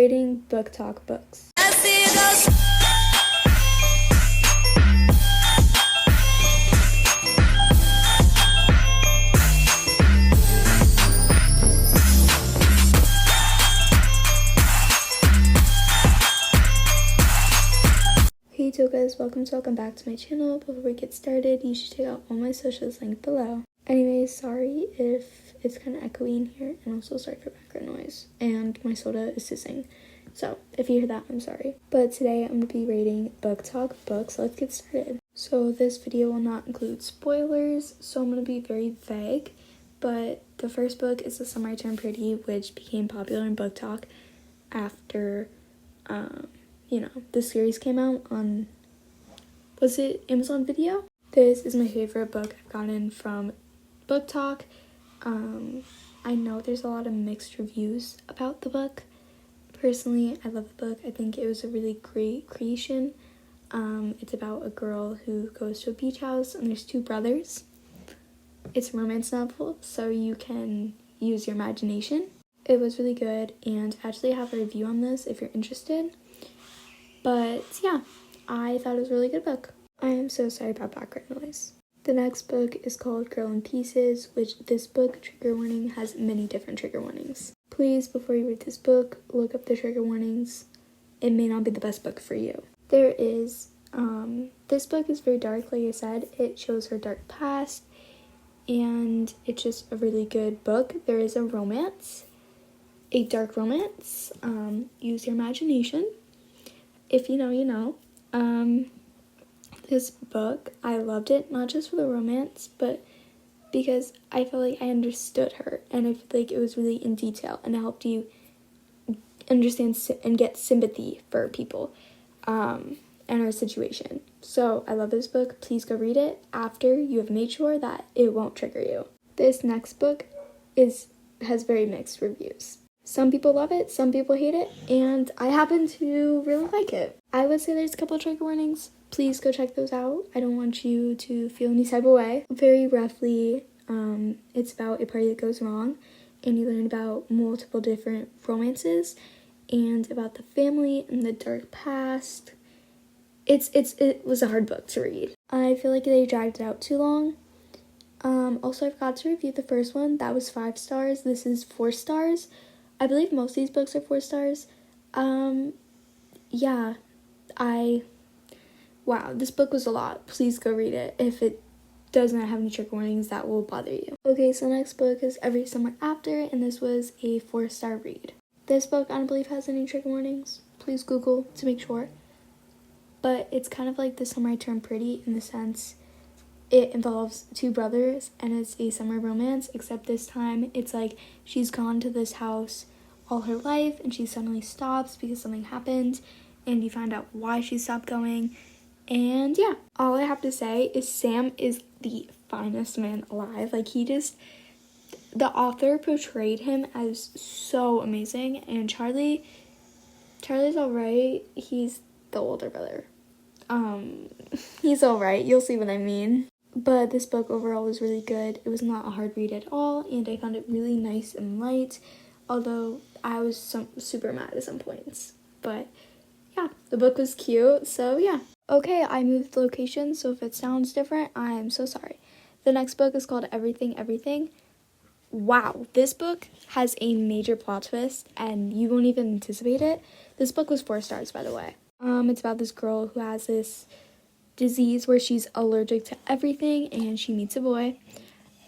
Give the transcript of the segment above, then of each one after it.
Rating BookTok books. Hey Tocas, welcome back to my channel. Before we get started, you should check out all my socials linked below. Anyways, sorry if it's kind of echoey in here, and also sorry for background noise. And my soda is sizzling. So, if you hear that, I'm sorry. But today, I'm going to be rating BookTok books. Let's get started. So, this video will not include spoilers, so I'm going to be very vague. But the first book is The Summer I Turned Pretty, which became popular in BookTok after, the series came out on, was it Amazon Video? This is my favorite book I've gotten from BookTok. I know there's a lot of mixed reviews about the book. Personally, I love the book. I think it was a really great creation. It's about a girl who goes to a beach house and there's two brothers. It's a romance novel, so you can use your imagination. It was really good, and I actually have a review on this if you're interested. But yeah, I thought it was a really good book. I am so sorry about background noise. The next book is called Girl in Pieces, which this book, trigger warning, has many different trigger warnings. Please, before you read this book, look up the trigger warnings. It may not be the best book for you. There is, this book is very dark, like I said. It shows her dark past, and it's just a really good book. There is a romance, a dark romance. Use your imagination. If you know, you know. This book, I loved it, not just for the romance, but because I felt like I understood her, and I feel like it was really in detail, and it helped you understand and get sympathy for people and her situation. So I love this book. Please go read it after you have made sure that it won't trigger you. This next book has very mixed reviews. Some people love it, some people hate it, and I happen to really like it. I would say there's a couple of trigger warnings. Please go check those out. I don't want you to feel any type of way. Very roughly, it's about a party that goes wrong, and you learn about multiple different romances, and about the family and the dark past. It was a hard book to read. I feel like they dragged it out too long. Also, I forgot to review the first one. That was 5 stars. This is 4 stars. I believe most of these books are 4 stars. Wow, this book was a lot. Please go read it. If it does not have any trigger warnings, that will bother you. Okay, so the next book is Every Summer After, and this was a 4-star read. This book, I don't believe, has any trigger warnings. Please Google to make sure. But it's kind of like The Summer I Turned Pretty in the sense it involves 2 brothers, and it's a summer romance, except this time it's like she's gone to this house all her life, and she suddenly stops because something happened, and you find out why she stopped going. And yeah, all I have to say is Sam is the finest man alive. Like, the author portrayed him as so amazing, and Charlie's alright. He's the older brother. He's alright, you'll see what I mean. But this book overall was really good. It was not a hard read at all, and I found it really nice and light, although I was super mad at some points. But yeah, the book was cute, so yeah. Okay, I moved the location, so if it sounds different, I am so sorry. The next book is called Everything, Everything. Wow, this book has a major plot twist, and you won't even anticipate it. This book was 4 stars, by the way. It's about this girl who has this disease where she's allergic to everything, and she meets a boy.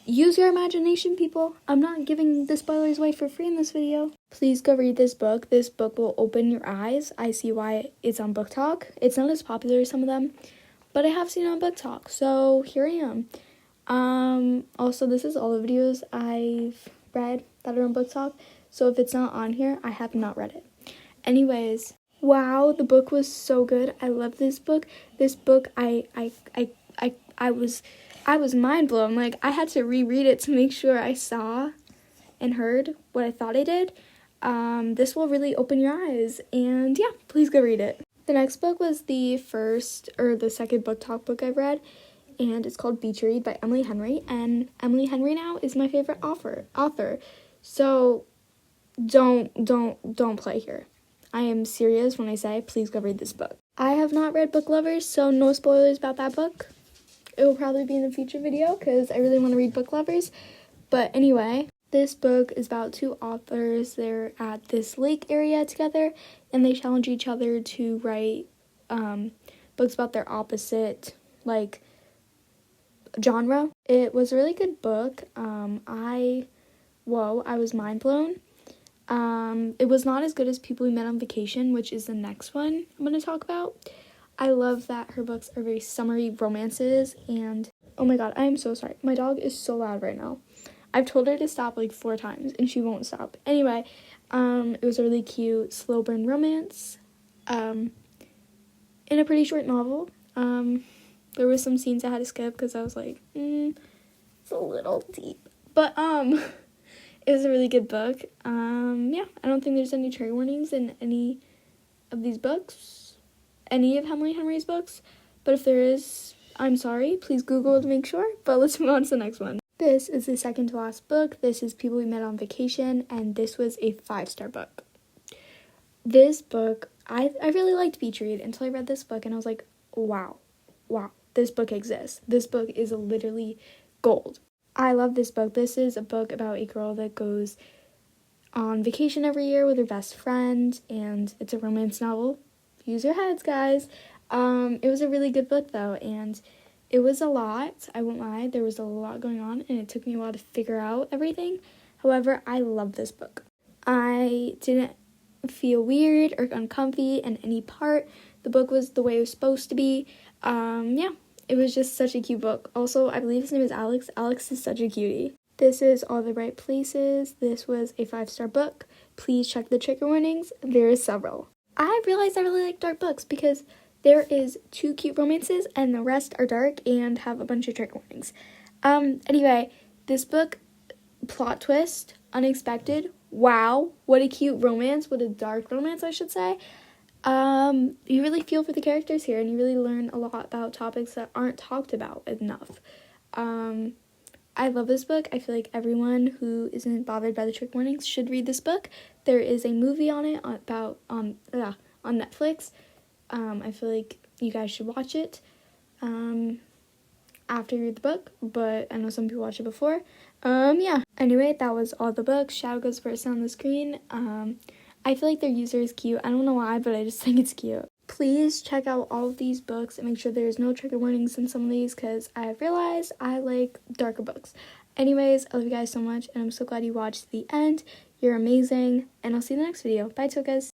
Use your imagination, people. I'm not giving the spoilers away for free in this video. Please go read this book. This book will open your eyes. I see why it's on BookTok. It's not as popular as some of them, but I have seen it on BookTok, so here I am. Also, this is all the videos I've read that are on BookTok, so if it's not on here, I have not read it. Anyways, wow, the book was so good. I love this book. This book, I was mind blown. Like, I had to reread it to make sure I saw and heard what I thought I did. This will really open your eyes, and yeah, please go read it. The next book was the second BookTok book I've read, and it's called Beach Read by Emily Henry, and Emily Henry now is my favorite author. So don't play here. I am serious when I say please go read this book. I have not read Book Lovers, so no spoilers about that book. It will probably be in a future video because I really want to read Book Lovers. But anyway, this book is about two authors. They're at this lake area together, and they challenge each other to write books about their opposite, like, genre. It was a really good book. I was mind blown. It was not as good as People We Met on Vacation, which is the next one I'm going to talk about. I love that her books are very summery romances, and oh my god, I am so sorry. My dog is so loud right now. I've told her to stop like 4 times, and she won't stop. Anyway, it was a really cute slow burn romance, in a pretty short novel. There were some scenes I had to skip because I was like, it's a little deep. But, it was a really good book. Yeah, I don't think there's any trigger warnings in any of these books, any of Henry's books. But if there is, I'm sorry. Please Google to make sure. But let's move on to the next one. This is the second to last book. This is People We Met on Vacation, and this was a 5-star book. This book, I really liked Beach Read until I read this book, and I was like, wow, this book exists. This book is literally gold. I love this book. This is a book about a girl that goes on vacation every year with her best friend, and it's a romance novel. Use your heads, guys. It was a really good book, though, and it was a lot. I won't lie. There was a lot going on, and it took me a while to figure out everything. However, I love this book. I didn't feel weird or uncomfy in any part. The book was the way it was supposed to be. Yeah. It was just such a cute book. Also, I believe his name is Alex. Alex is such a cutie. This is All the Right Places. This was a 5-star book. Please check the trigger warnings. There is several. I realized I really like dark books because there is 2 cute romances and the rest are dark and have a bunch of trigger warnings. Anyway, this book, plot twist, unexpected. Wow, what a cute romance. What a dark romance, I should say. You really feel for the characters here, and you really learn a lot about topics that aren't talked about enough. I love this book. I feel like everyone who isn't bothered by the trigger warnings should read this book. There is a movie on it on Netflix. I feel like you guys should watch it after you read the book, but I know some people watch it before. Yeah. Anyway, that was all the books. Shadow goes first on the screen. I feel like their user is cute. I don't know why, but I just think it's cute. Please check out all of these books and make sure there's no trigger warnings in some of these because I have realized I like darker books. Anyways, I love you guys so much, and I'm so glad you watched the end. You're amazing, and I'll see you in the next video. Bye, Tocas.